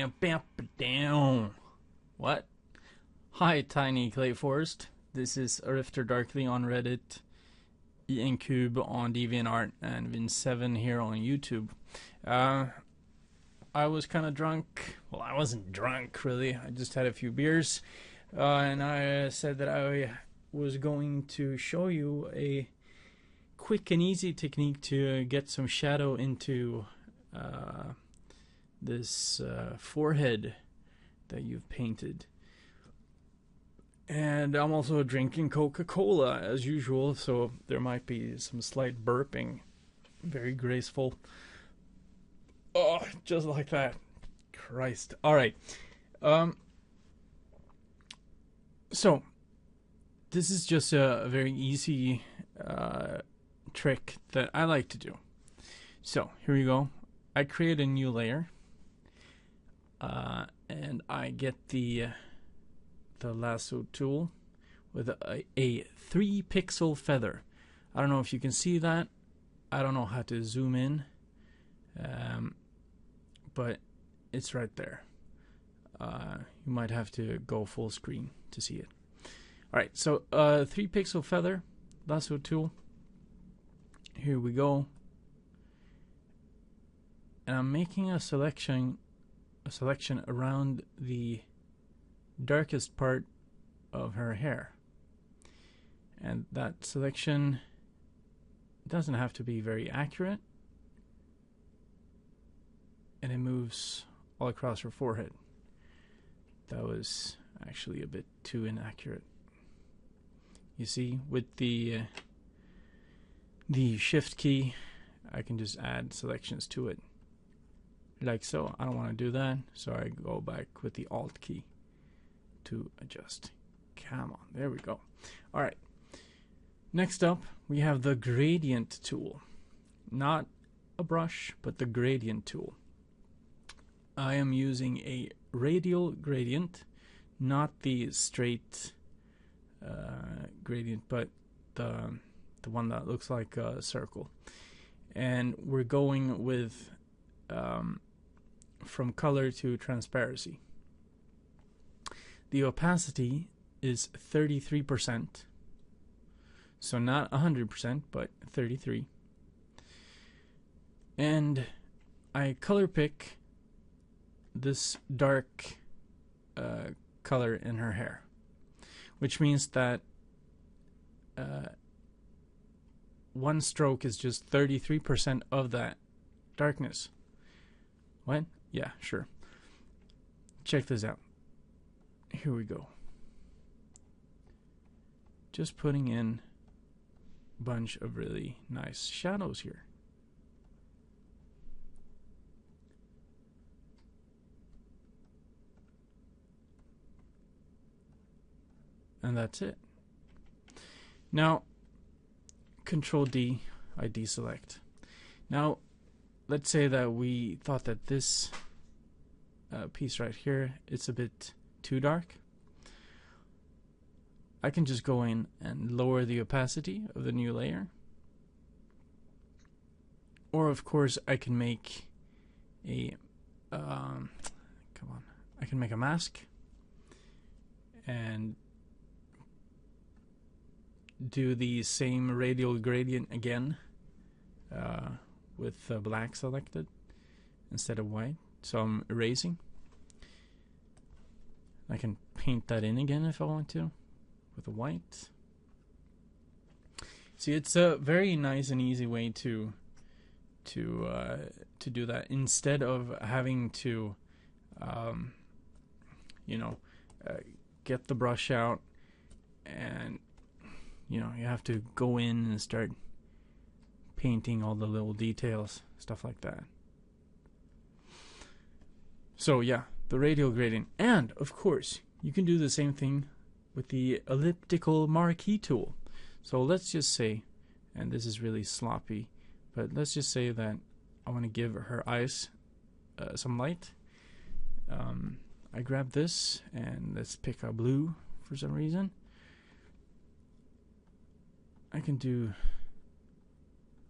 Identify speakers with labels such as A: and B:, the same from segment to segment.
A: bam, bam, down. What? Hi, tinyclayforest. This is Rifter Darkly on Reddit, Cube on DeviantArt, and Vin7 here on YouTube. I was kind of drunk. Well, I wasn't drunk, really. I just had a few beers. And I said that I was going to show you a quick and easy technique to get some shadow into this forehead that you've painted. And I'm also drinking Coca-Cola as usual, so there might be some slight burping. Very graceful. Oh, just like that. Christ. Alright. So, this is just a very easy trick that I like to do. So, here we go. I create a new layer. And I get the lasso tool with a 3-pixel feather. I don't know if you can see that. I don't know how to zoom in, but it's right there. You might have to go full screen to see it. Alright, so 3-pixel feather, lasso tool. Here we go. And I'm making a selection around the darkest part of her hair, and that selection doesn't have to be very accurate, and it moves all across her forehead. That was actually a bit too inaccurate. You see, with the shift key I can just add selections to it like so. I don't want to do that, so I go back with the alt key to adjust. Come on, there we go. Alright, next up we have the gradient tool. Not a brush, but the gradient tool. I am using a radial gradient, not the straight gradient, but the one that looks like a circle. And we're going with from color to transparency. The opacity is 33%, so not 100%, but 33. And I color pick this dark color in her hair, which means that one stroke is just 33% of that darkness. What? Yeah, sure. Check this out. Here we go. Just putting in a bunch of really nice shadows here. And that's it. Now, Control D, I deselect. Now, let's say that we thought that this piece right here, it's a bit too dark. I can just go in and lower the opacity of the new layer. Or of course I can make a I can make a mask and do the same radial gradient again with black selected instead of white. So I'm erasing. I can paint that in again if I want to with a white. See, it's a very nice and easy way to do that instead of having to get the brush out and you have to go in and start painting all the little details, stuff like that. So yeah, the radial gradient. And of course you can do the same thing with the elliptical marquee tool. So let's just say, and this is really sloppy, but let's just say that I want to give her eyes some light. I grab this and let's pick a blue for some reason. I can do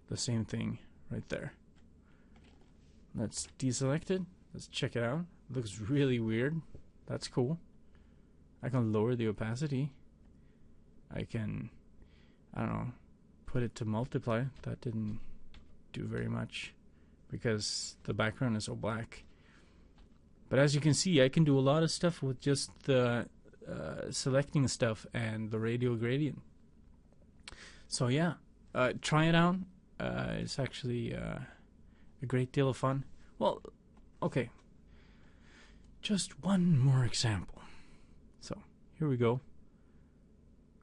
A: the same thing right there. Let's deselect it. Let's check it out. looks really weird. That's cool. I can lower the opacity. I can, I don't know, put it to multiply. That didn't do very much because the background is all black. But as you can see, I can do a lot of stuff with just the selecting stuff and the radial gradient. So yeah, try it out. It's actually a great deal of fun. Well, okay. Just one more example. So here we go.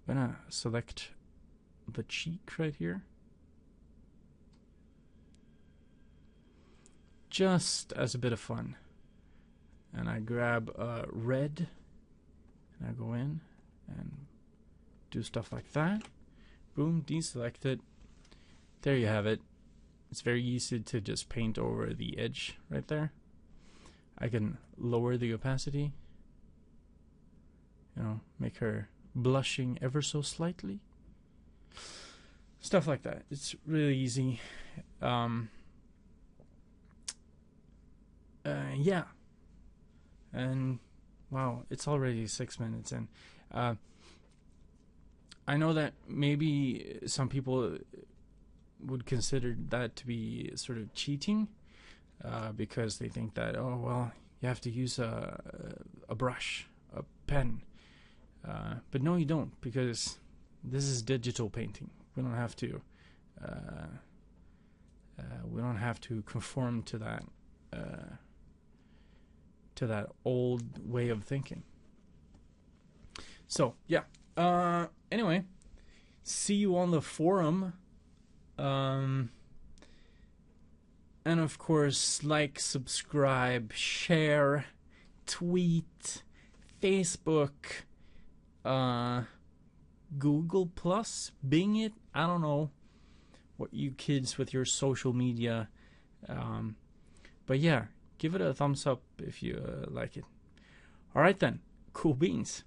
A: I'm gonna select the cheek right here. Just as a bit of fun. And I grab red. And I go in and do stuff like that. Boom, deselect it. There you have it. It's very easy to just paint over the edge right there. I can lower the opacity. You know, make her blushing ever so slightly. Stuff like that. It's really easy. Yeah. And wow, it's already 6 minutes in. I know that maybe some people would consider that to be sort of cheating, because they think that, oh well, you have to use a brush, a pen, but no, you don't, because this is digital painting. We don't have to. We don't have to conform to that. To that old way of thinking. So yeah. Anyway, see you on the forum. And of course, like, subscribe, share, tweet, Facebook, Google Plus, Bing it. I don't know what you kids with your social media. But yeah, give it a thumbs up if you like it. All right then, cool beans.